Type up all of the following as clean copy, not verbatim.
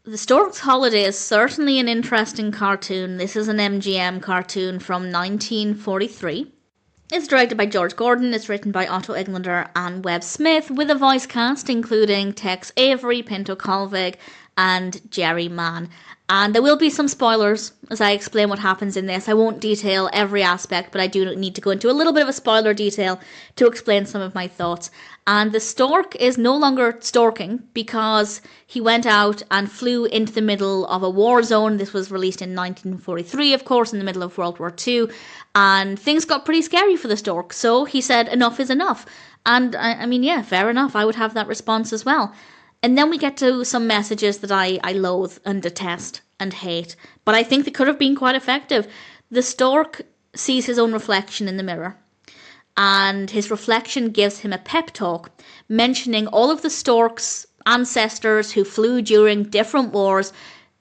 The Stork's Holiday is certainly an interesting cartoon. This is an MGM cartoon from 1943. It's directed by George Gordon, it's written by Otto and Webb Smith, with a voice cast including Tex Avery, Pinto Colvig, and Jerry Mann. And there will be some spoilers as I explain what happens in this. I won't detail every aspect, but I do need to go into a little bit of a spoiler detail to explain some of my thoughts. And the stork is no longer storking because he went out and flew into the middle of a war zone. This was released in 1943, of course, in the middle of World War II. And things got pretty scary for the stork. So he said, enough is enough. And I mean, yeah, fair enough. I would have that response as well. And then we get to some messages that I loathe and detest and hate. But I think they could have been quite effective. The stork sees his own reflection in the mirror. And his reflection gives him a pep talk, mentioning all of the stork's ancestors who flew during different wars,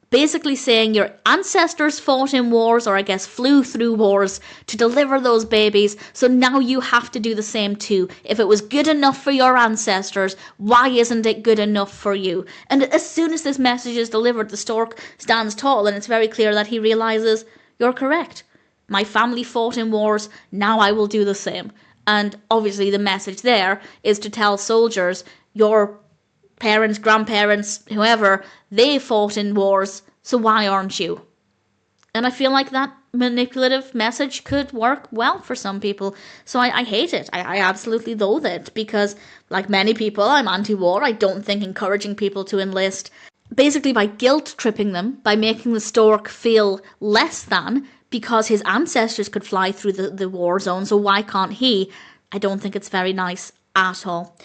basically saying your ancestors fought in wars, or I guess flew through wars to deliver those babies, so now you have to do the same too. If it was good enough for your ancestors, why isn't it good enough for you? And as soon as this message is delivered, the stork stands tall, and it's very clear that he realizes, you're correct. My family fought in wars, now I will do the same. And obviously the message there is to tell soldiers, your parents, grandparents, whoever, they fought in wars, so why aren't you? And I feel like that manipulative message could work well for some people. So I hate it. I absolutely loathe it because, like many people, I'm anti-war. I don't think encouraging people to enlist, basically by guilt-tripping them, by making the stork feel less than, because his ancestors could fly through the war zone, so why can't he? I don't think it's very nice at all.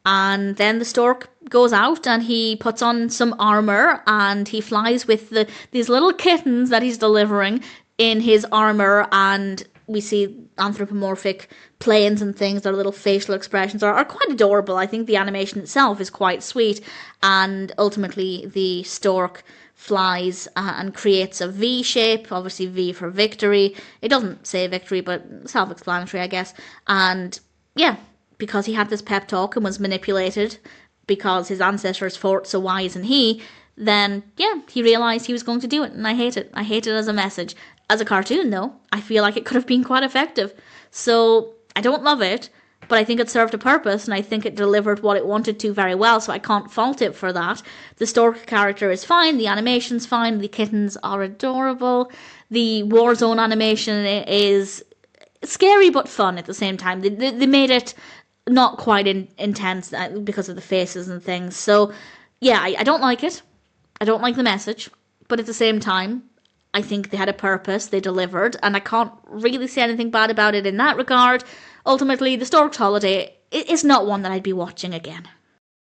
And then the stork goes out and he puts on some armor and he flies with these little kittens that he's delivering in his armor, and we see anthropomorphic planes and things. Their little facial expressions are quite adorable. I think the animation itself is quite sweet, and ultimately the stork flies and creates a V shape, obviously V for victory. It doesn't say victory, but self-explanatory, I guess. And yeah, because he had this pep talk and was manipulated because his ancestors fought, so why isn't he? Then, yeah, he realised he was going to do it, and I hate it. I hate it as a message. As a cartoon, though, I feel like it could have been quite effective. So, I don't love it, but I think it served a purpose, and I think it delivered what it wanted to very well, so I can't fault it for that. The stork character is fine, the animation's fine, the kittens are adorable, the Warzone animation is scary but fun at the same time. They made it not quite intense because of the faces and things. So, yeah, I don't like it. I don't like the message. But at the same time, I think they had a purpose, they delivered, and I can't really say anything bad about it in that regard. Ultimately, The Stork's Holiday is not one that I'd be watching again.